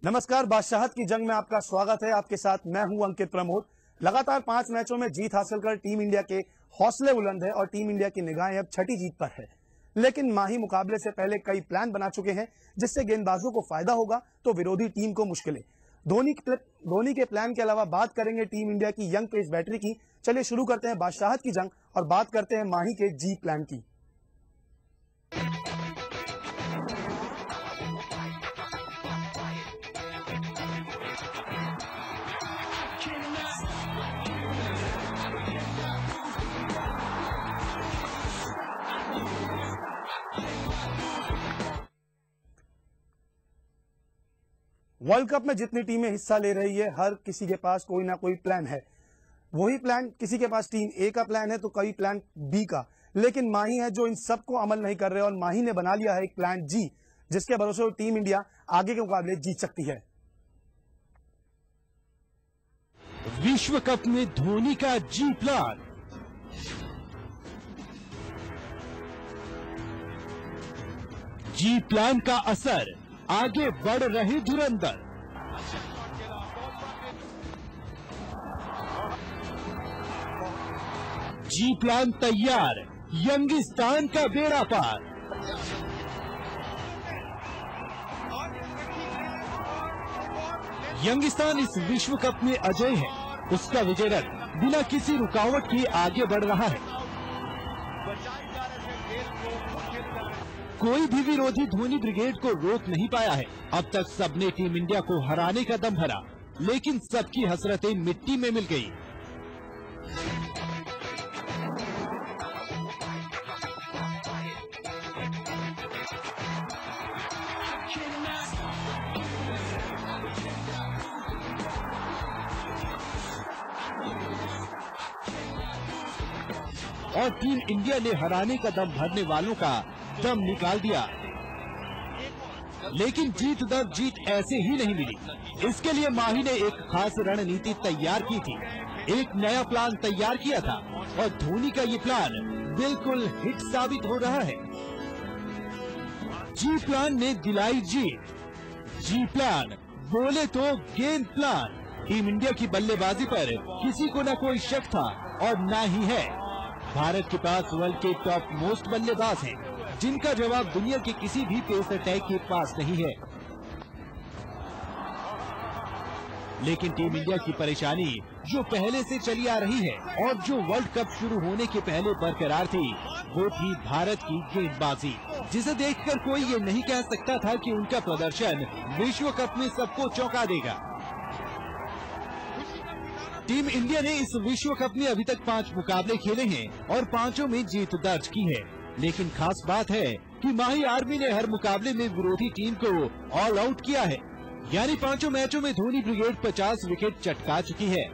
नमस्कार, बादशाहत की जंग में आपका स्वागत है। आपके साथ मैं हूं अंकित प्रमोद। लगातार 5 मैचों में जीत हासिल कर टीम इंडिया के हौसले बुलंद है और टीम इंडिया की निगाहें अब छठी जीत पर है। लेकिन माही मुकाबले से पहले कई प्लान बना चुके हैं, जिससे गेंदबाजों को फायदा होगा तो विरोधी टीम को मुश्किलें। धोनी के प्लान के अलावा बात करेंगे टीम इंडिया की यंग पेस बैटरी की। चलिए शुरू करते हैं बादशाहत की जंग और बात करते हैं माही के जी प्लान की। वर्ल्ड कप में जितनी टीमें हिस्सा ले रही है, हर किसी के पास कोई ना कोई प्लान है। वही प्लान, किसी के पास टीम ए का प्लान है तो कई प्लान बी का, लेकिन माही है जो इन सबको अमल नहीं कर रहे और माही ने बना लिया है एक प्लान जी, जिसके भरोसे टीम इंडिया आगे के मुकाबले जीत सकती है। विश्व कप में धोनी का जी प्लान। जी प्लान का असर, आगे बढ़ रहे धुरंधर। जी प्लान तैयार, यंगिस्तान का बेड़ा पार। यंगिस्तान इस विश्व कप में अजय है। उसका विजय रथ बिना किसी रुकावट के आगे बढ़ रहा है। कोई भी विरोधी धोनी ब्रिगेड को रोक नहीं पाया है। अब तक सबने टीम इंडिया को हराने का दम भरा, लेकिन सबकी हसरतें मिट्टी में मिल गई। और टीम इंडिया ने हराने का दम भरने वालों का दम निकाल दिया। लेकिन जीत दर जीत ऐसे ही नहीं मिली। इसके लिए माही ने एक खास रणनीति तैयार की थी, एक नया प्लान तैयार किया था और धोनी का ये प्लान बिल्कुल हिट साबित हो रहा है। जी प्लान ने दिलाई जीत। जी प्लान बोले तो गेंद प्लान। टीम इंडिया की बल्लेबाजी पर किसी को न कोई शक था और न ही है। भारत के पास वर्ल्ड के टॉप मोस्ट बल्लेबाज हैं, जिनका जवाब दुनिया के किसी भी पेस अटैक के पास नहीं है। लेकिन टीम इंडिया की परेशानी जो पहले से चली आ रही है और जो वर्ल्ड कप शुरू होने के पहले बरकरार थी, वो थी भारत की गेंदबाजी, जिसे देखकर कोई ये नहीं कह सकता था कि उनका प्रदर्शन विश्व कप में सबको चौंका देगा। टीम इंडिया ने इस विश्व कप में अभी तक 5 मुकाबले खेले हैं और 5 में जीत दर्ज की है। लेकिन खास बात है कि माही आर्मी ने हर मुकाबले में विरोधी टीम को ऑल आउट किया है। यानी 5 मैचों में धोनी ब्रिगेड 50 विकेट चटका चुकी है।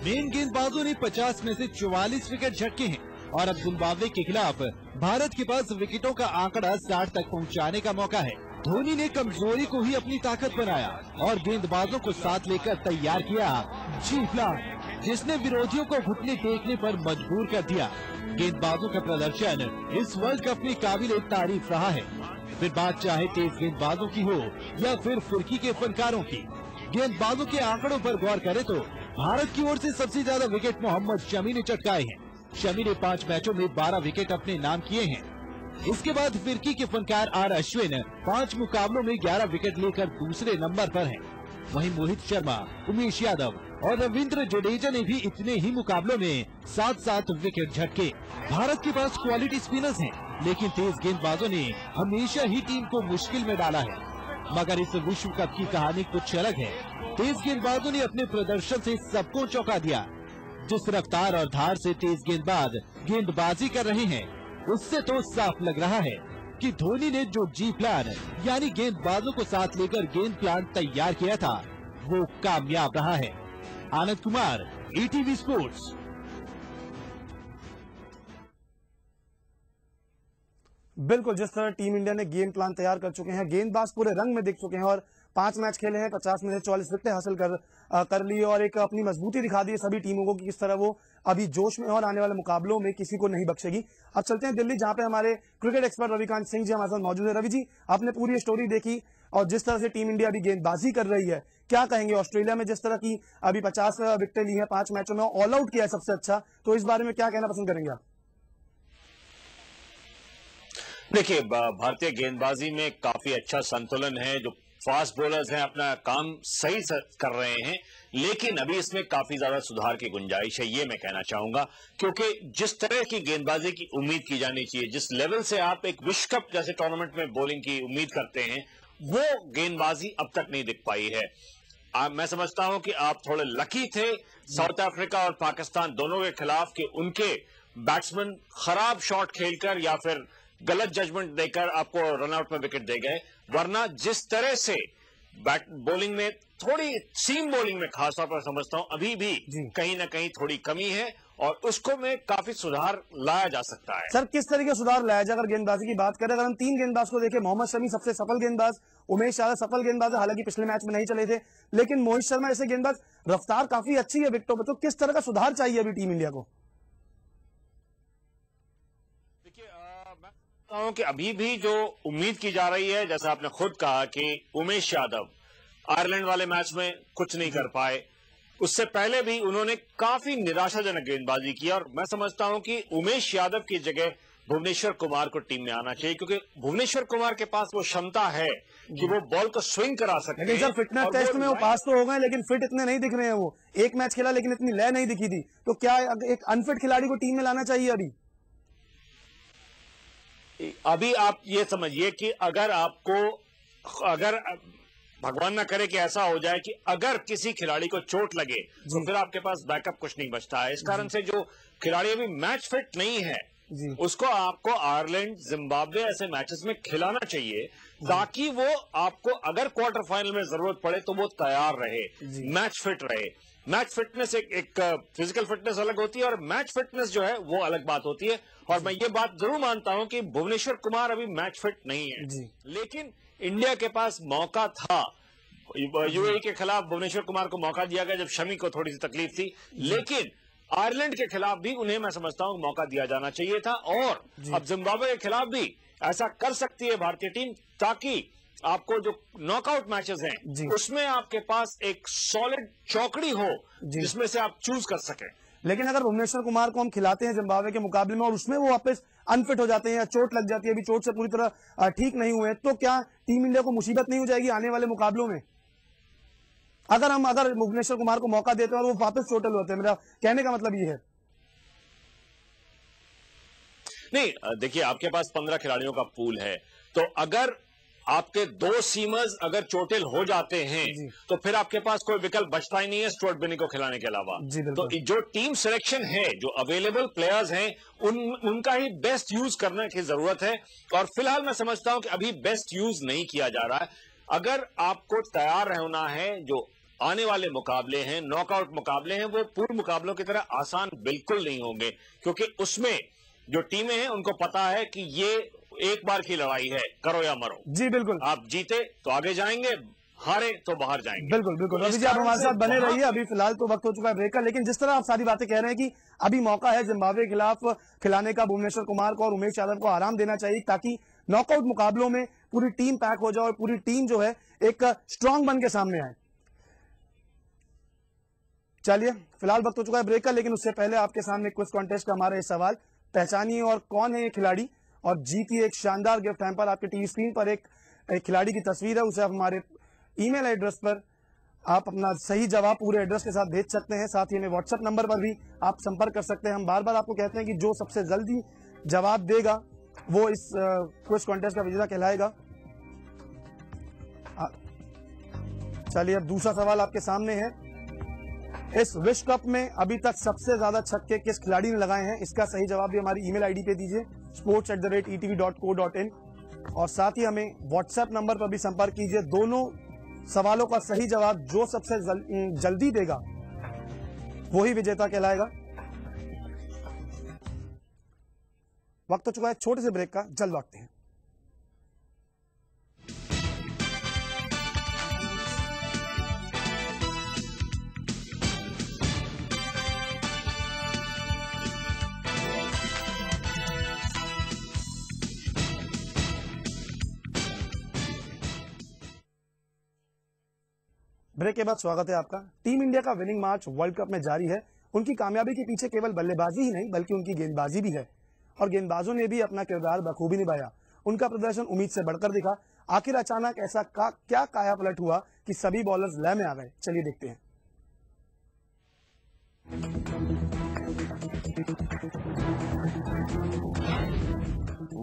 मेन गेंदबाजों ने 50 में से 44 विकेट झटके हैं और अब जिम्बाब्वे के खिलाफ भारत के पास विकेटों का आंकड़ा 60 तक पहुंचाने का मौका है। धोनी ने कमजोरी को ही अपनी ताकत बनाया और गेंदबाजों को साथ लेकर तैयार किया जी प्लान, जिसने विरोधियों को घुटने टेकने पर मजबूर कर दिया। गेंदबाजों का प्रदर्शन इस वर्ल्ड कप में काबिल तारीफ रहा है। फिर बात चाहे तेज गेंदबाजों की हो या फिर फिरकी के फनकारों की। गेंदबाजों के आंकड़ों पर गौर करें तो भारत की ओर से सबसे ज्यादा विकेट मोहम्मद शमी ने चटकाए हैं। शमी ने 5 मैचों में 12 विकेट अपने नाम किए हैं। इसके बाद फिरकी के फनकार आर अश्विन 5 मुकाबलों में 11 विकेट लेकर दूसरे नंबर पर हैं। वहीं मोहित शर्मा, उमेश यादव और रविंद्र जडेजा ने भी इतने ही मुकाबलों में 7-7 विकेट झटके। भारत के पास क्वालिटी स्पिनर्स हैं, लेकिन तेज गेंदबाजों ने हमेशा ही टीम को मुश्किल में डाला है। मगर इस विश्व कप की कहानी कुछ अलग है। तेज गेंदबाजों ने अपने प्रदर्शन से सबको चौंका दिया। जिस रफ्तार और धार से तेज गेंदबाज गेंदबाजी कर रहे हैं, उससे तो साफ लग रहा है कि धोनी ने जो जी प्लान यानी गेंदबाजों को साथ लेकर गेंद प्लान तैयार किया था, वो कामयाब रहा है। Anand Kumar, ETV sports. बिल्कुल, जिस तरह टीम इंडिया ने गेम प्लान तैयार कर चुके हैं, गेंदबाज पूरे रंग में दिख चुके हैं और 5 मैच खेले हैं, 50 में से 44 विकेटें हासिल कर ली और एक अपनी मजबूती दिखा दी है सभी टीमों को कि किस तरह वो अभी जोश में और आने वाले मुकाबलों में किसी को नहीं बख्शेगी। अब चलते हैं दिल्ली, जहां पे हमारे क्रिकेट एक्सपर्ट रविकांत सिंह जी हमारे साथ मौजूद है। रवि जी, आपने पूरी स्टोरी देखी, और जिस तरह से टीम इंडिया अभी गेंदबाजी कर रही है, क्या कहेंगे? ऑस्ट्रेलिया में जिस तरह की अभी 50 विकेटें ली हैं 5 मैचों में, ऑल आउट किया है सबसे अच्छा, तो इस बारे में क्या कहना पसंद करेंगे आप? देखिए, भारतीय गेंदबाजी में काफी अच्छा संतुलन है। जो फास्ट बॉलर्स हैं अपना काम सही कर रहे हैं, लेकिन अभी इसमें काफी ज्यादा सुधार की गुंजाइश है, ये मैं कहना चाहूंगा। क्योंकि जिस तरह की गेंदबाजी की उम्मीद की जानी चाहिए, जिस लेवल से आप एक विश्व कप जैसे टूर्नामेंट में बॉलिंग की उम्मीद करते हैं, वो गेंदबाजी अब तक नहीं दिख पाई है। मैं समझता हूं कि आप थोड़े लकी थे साउथ अफ्रीका और पाकिस्तान दोनों के खिलाफ कि उनके बैट्समैन खराब शॉट खेलकर या फिर गलत जजमेंट देकर आपको रनआउट में विकेट दे गए, वरना जिस तरह से बॉलिंग में थोड़ी सीम बॉलिंग में खासतौर पर समझता हूं अभी भी कहीं ना कहीं थोड़ी कमी है और उसको में काफी सुधार लाया जा सकता है। सर, किस तरीके से सुधार लाया जाए? अगर गेंदबाजी की बात करें, अगर हम 3 गेंदबाज को देखें, मोहम्मद शमी सबसे सफल गेंदबाज, उमेश यादव सफल गेंदबाज है, हालांकि पिछले मैच में नहीं चले थे, लेकिन मोहित शर्मा ऐसे गेंदबाज, रफ्तार काफी अच्छी है विकेटों पर, तो किस तरह का सुधार चाहिए अभी टीम इंडिया को? कि अभी भी जो उम्मीद की जा रही है, जैसा आपने खुद कहा कि उमेश यादव आयरलैंड वाले मैच में कुछ नहीं कर पाए, उससे पहले भी उन्होंने काफी निराशाजनक गेंदबाजी की और मैं समझता हूं कि उमेश यादव की जगह भुवनेश्वर कुमार को टीम में आना चाहिए, क्योंकि भुवनेश्वर कुमार के पास वो क्षमता है कि वो बॉल को स्विंग करा सकते हैं। लेकिन सर, फिटनेस टेस्ट में वो पास तो हो गए, लेकिन फिट इतने नहीं दिख रहे हैं। वो एक मैच खेला लेकिन इतनी लय नहीं दिखी थी, तो क्या एक अनफिट खिलाड़ी को टीम में लाना चाहिए अभी आप ये समझिए कि अगर भगवान ना करे कि ऐसा हो जाए कि अगर किसी खिलाड़ी को चोट लगे तो फिर आपके पास बैकअप कुछ नहीं बचता है। इस कारण से जो खिलाड़ी अभी मैच फिट नहीं है उसको आपको आयरलैंड, जिम्बाब्वे ऐसे मैचेस में खिलाना चाहिए, ताकि वो आपको अगर क्वार्टर फाइनल में जरूरत पड़े तो वो तैयार रहे, मैच फिट रहे। मैच फिटनेस एक फिजिकल फिटनेस अलग होती है और मैच फिटनेस जो है वो अलग बात होती है। और मैं ये बात जरूर मानता हूं कि भुवनेश्वर कुमार अभी मैच फिट नहीं है, लेकिन इंडिया के पास मौका था। यूएई के खिलाफ भुवनेश्वर कुमार को मौका दिया गया जब शमी को थोड़ी सी तकलीफ थी, लेकिन आयरलैंड के खिलाफ भी उन्हें मैं समझता हूं मौका दिया जाना चाहिए था। और अब जिम्बाब्वे के खिलाफ भी ऐसा कर सकती है भारतीय टीम, ताकि आपको जो नॉकआउट मैचेस हैं उसमें आपके पास एक सॉलिड चौकड़ी हो जिसमें से आप चूज कर सकें। लेकिन अगर भुवनेश्वर कुमार को हम खिलाते हैं जिम्बाब्वे के मुकाबले में और उसमें वो वापस अनफिट हो जाते हैं या चोट लग जाती है, अभी चोट से पूरी तरह ठीक नहीं हुए, तो क्या टीम इंडिया को मुसीबत नहीं हो जाएगी आने वाले मुकाबलों में? अगर भुवनेश्वर कुमार को मौका देते हैं और वो वापस चोटिल होते हैं, मेरा कहने का मतलब ये है। नहीं, देखिए, आपके पास 15 खिलाड़ियों का पूल है, तो अगर आपके 2 सीमर्स अगर चोटिल हो जाते हैं तो फिर आपके पास कोई विकल्प बचता ही नहीं है स्टुअर्ट बिनी को खिलाने के अलावा। तो जो टीम सिलेक्शन है, जो अवेलेबल प्लेयर्स हैं, उनका ही बेस्ट यूज करने की जरूरत है। और फिलहाल मैं समझता हूं कि अभी बेस्ट यूज नहीं किया जा रहा है। अगर आपको तैयार होना है, जो आने वाले मुकाबले हैं, नॉकआउट मुकाबले हैं, वो पूर्व मुकाबलों की तरह आसान बिल्कुल नहीं होंगे, क्योंकि उसमें जो टीमें हैं उनको पता है कि ये एक बार की लड़ाई है, करो या मरो। जी बिल्कुल, आप जीते तो आगे जाएंगे, हारे तो बाहर जाएंगे। बिल्कुल बिल्कुल। अभी जी आप हमारे साथ बने रहिए, अभी फिलहाल तो वक्त हो चुका है ब्रेक का, लेकिन जिस तरह आप सारी बातें कह रहे हैं कि अभी मौका है जिम्बाब्वे के खिलाफ खिलाने का, भुवनेश्वर कुमार को और उमेश यादव को आराम देना चाहिए, ताकि नॉकआउट मुकाबलों में पूरी टीम पैक हो जाए और पूरी टीम जो है एक स्ट्रांग बन के सामने आए। चलिए, फिलहाल वक्त हो चुका है ब्रेक का, लेकिन उससे पहले आपके सामने क्विज कॉन्टेस्ट का हमारा ये सवाल, पहचानिए और कौन है ये खिलाड़ी और जीतिए एक शानदार गिफ्ट हैम्पर। आपके टीवी स्क्रीन पर एक खिलाड़ी की तस्वीर है, उसे आप हमारे ईमेल एड्रेस पर आप अपना सही जवाब पूरे एड्रेस के साथ भेज सकते हैं। साथ ही हमें व्हाट्सएप नंबर पर भी आप संपर्क कर सकते हैं। हम बार बार आपको कहते हैं कि जो सबसे जल्दी जवाब देगा वो इस क्विज कॉन्टेस्ट का विजेता कहलाएगा। चलिए, अब दूसरा सवाल आपके सामने है। इस विश्व कप में अभी तक सबसे ज्यादा छक्के किस खिलाड़ी ने लगाए हैं? इसका सही जवाब भी हमारी ईमेल आईडी पे दीजिए, sports@etv.co.in, और साथ ही हमें व्हाट्सएप नंबर पर भी संपर्क कीजिए। दोनों सवालों का सही जवाब जो सबसे जल्दी देगा वही विजेता कहलाएगा। वक्त हो चुका है छोटे से ब्रेक का, जल्द लौटते हैं। ब्रेक के बाद स्वागत है आपका। टीम इंडिया का विनिंग मार्च वर्ल्ड कप में जारी है। उनकी कामयाबी के पीछे केवल बल्लेबाजी ही नहीं बल्कि उनकी गेंदबाजी भी है और गेंदबाजों ने भी अपना किरदार बखूबी निभाया। उनका प्रदर्शन उम्मीद से बढ़कर दिखा। आखिर अचानक ऐसा क्या काया पलट हुआ कि सभी बॉलर्स लय में आ गए? चलिए देखते हैं।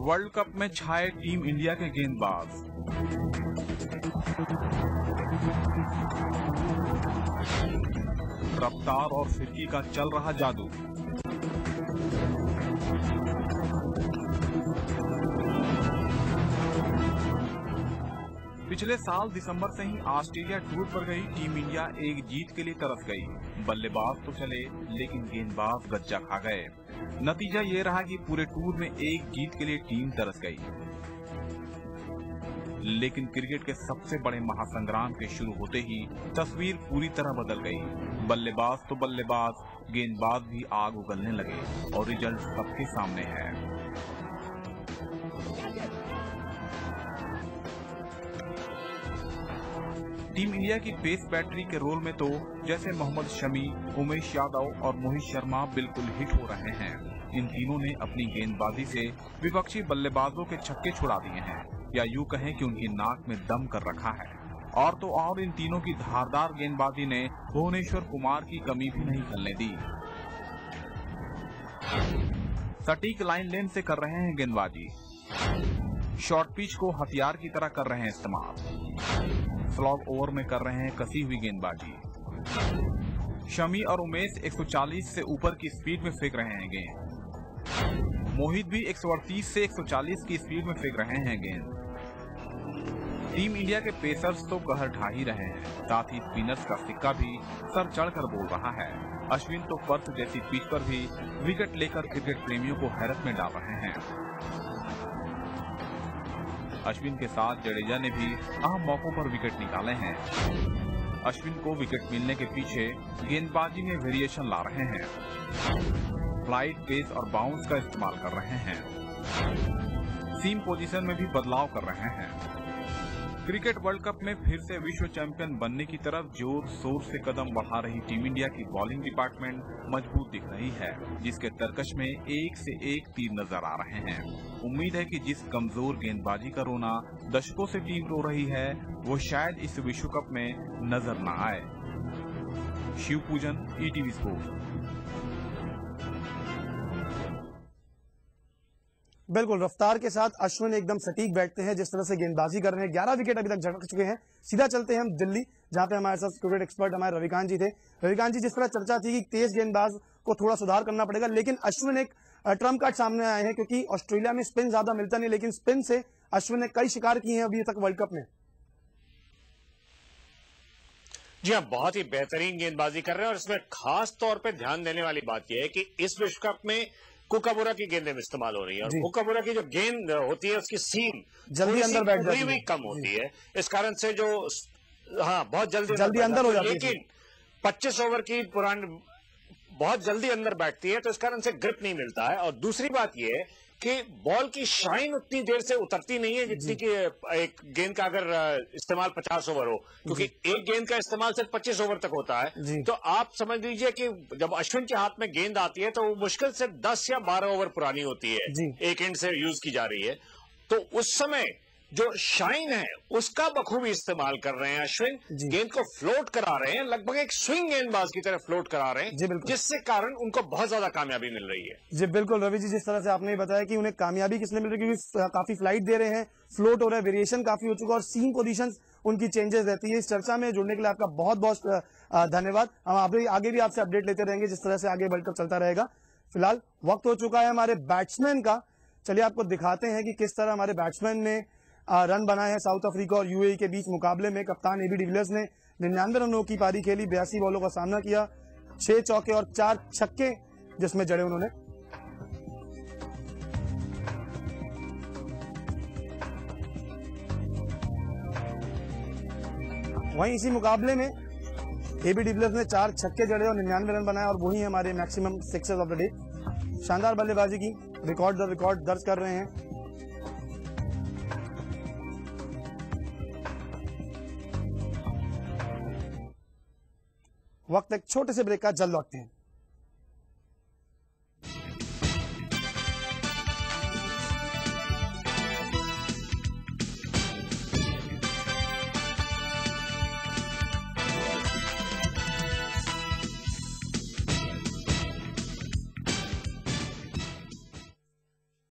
वर्ल्ड कप में छाए टीम इंडिया के गेंदबाज। रफ्तार और फिरकी का चल रहा जादू। पिछले साल दिसंबर से ही ऑस्ट्रेलिया टूर पर गई टीम इंडिया एक जीत के लिए तरस गई। बल्लेबाज तो चले लेकिन गेंदबाज गज्जा खा गए। नतीजा ये रहा कि पूरे टूर में एक जीत के लिए टीम तरस गई। लेकिन क्रिकेट के सबसे बड़े महासंग्राम के शुरू होते ही तस्वीर पूरी तरह बदल गई। बल्लेबाज तो बल्लेबाज, गेंदबाज भी आग उगलने लगे और रिजल्ट सबके सामने है। टीम इंडिया की पेस बैटरी के रोल में तो जैसे मोहम्मद शमी, उमेश यादव और मोहित शर्मा बिल्कुल हिट हो रहे हैं। इन तीनों ने अपनी गेंदबाजी से विपक्षी बल्लेबाजों के छक्के छुड़ा दिए हैं, या यूं कहें कि उनकी नाक में दम कर रखा है। और तो और इन तीनों की धारदार गेंदबाजी ने भुवनेश्वर कुमार की कमी भी नहीं खलने दी। सटीक लाइन लेंथ से कर रहे हैं गेंदबाजी। शॉर्ट पिच को हथियार की तरह कर रहे हैं इस्तेमाल। स्लॉग ओवर में कर रहे हैं कसी हुई गेंदबाजी। शमी और उमेश 140 से ऊपर की स्पीड में फेंक रहे हैं गेंद। मोहित भी 138 से 140 की स्पीड में फेंक रहे हैं गेंद। टीम इंडिया के पेसर्स तो कहर ढा ही रहे हैं, साथ ही स्पिनर्स का सिक्का भी सर चढ़कर बोल रहा है। अश्विन तो पर्थ जैसी पिच पर भी विकेट लेकर क्रिकेट प्रेमियों को हैरत में डाल रहे हैं। अश्विन के साथ जडेजा ने भी अहम मौकों पर विकेट निकाले हैं। अश्विन को विकेट मिलने के पीछे गेंदबाजी में वेरिएशन ला रहे हैं। फ्लाइट, पेस और बाउंस का इस्तेमाल कर रहे हैं। सीम पोजीशन में भी बदलाव कर रहे हैं। क्रिकेट वर्ल्ड कप में फिर से विश्व चैंपियन बनने की तरफ जोर शोर से कदम बढ़ा रही टीम इंडिया की बॉलिंग डिपार्टमेंट मजबूत दिख रही है, जिसके तरकश में एक से एक तीर नजर आ रहे हैं। उम्मीद है कि जिस कमजोर गेंदबाजी का रोना दशकों से टीम रो रही है वो शायद इस विश्व कप में नजर न आए। शिव पूजन, ईटीवी स्पोर्ट्स। बिल्कुल, रफ्तार के साथ अश्विन एकदम सटीक बैठते हैं। जिस तरह से गेंदबाजी कर रहे हैं, 11 विकेट अभी तक झटक चुके हैं। सीधा चलते हैं हम दिल्ली, जहां पे हमारे साथ क्रिकेट एक्सपर्ट हमारे रविकांत जी थे। रविकांत जी, जिस तरह चर्चा थी कि तेज गेंदबाज को थोड़ा सुधार करना पड़ेगा, लेकिन अश्विन एक ट्रम्प कार्ड सामने आए हैं, क्योंकि ऑस्ट्रेलिया में स्पिन ज्यादा मिलता नहीं, लेकिन स्पिन से अश्विन ने कई शिकार किए हैं अभी तक वर्ल्ड कप में। जी हाँ, बहुत ही बेहतरीन गेंदबाजी कर रहे हैं और इसमें खास तौर पे ध्यान देने वाली बात यह है कि इस विश्व कप में कुकाबुरा की गेंदें इस्तेमाल हो रही है और कुकाबुरा की जो गेंद होती है उसकी सीम जल्दी अंदर बैठ जाती है, भी कम होती है। इस कारण से जो बहुत जल्दी अंदर हो जाती है। लेकिन 25 ओवर की पुरानी बहुत जल्दी अंदर बैठती है, तो इस कारण से ग्रिप नहीं मिलता है। और दूसरी बात यह है कि बॉल की शाइन उतनी देर से उतरती नहीं है जितनी कि एक गेंद का अगर इस्तेमाल 50 ओवर हो, क्योंकि एक गेंद का इस्तेमाल सिर्फ 25 ओवर तक होता है। तो आप समझ लीजिए कि जब अश्विन के हाथ में गेंद आती है तो वो मुश्किल से 10 या 12 ओवर पुरानी होती है, एक एंड से यूज की जा रही है। तो उस समय जो शाइन है उसका बखूबी इस्तेमाल कर रहे हैं अश्विन। गेंद को फ्लोट करा रहे हैं, लगभग एक स्विंग गेंदबाज की तरह फ्लोट करा रहे हैं, जिससे कारण उनको बहुत ज्यादा कामयाबी मिल रही है। जी बिल्कुल रवि जी, जिस तरह से आपने बताया कि उन्हें कामयाबी किसने मिल रही है, क्योंकि काफी फ्लाइट दे रहे हैं, फ्लोट हो रहा है, वेरिएशन काफी हो चुका है और सीम पोजीशंस उनकी चेंजेस रहती है। इस चर्चा में जुड़ने के लिए आपका बहुत बहुत धन्यवाद। हम आगे भी आपसे अपडेट लेते रहेंगे जिस तरह से आगे वर्ल्ड कप चलता रहेगा। फिलहाल वक्त हो चुका है हमारे बैट्समैन का। चलिए आपको दिखाते हैं कि किस तरह हमारे बैट्समैन ने रन बनाए हैं साउथ अफ्रीका और यूएई के बीच मुकाबले में। कप्तान एबी डिविलियर्स ने 99 रनों की पारी खेली, 82 बॉलों का सामना किया, 6 चौके और 4 छक्के जिसमें जड़े उन्होंने। वहीं इसी मुकाबले में एबी डिविलियर्स ने 4 छक्के जड़े और 99 रन बनाए और वही हमारे maximum sixes of the day. शानदार बल्लेबाजी की, रिकॉर्ड दर्ज कर रहे हैं। वक्त एक छोटे से ब्रेक का, जल्द लौटते हैं।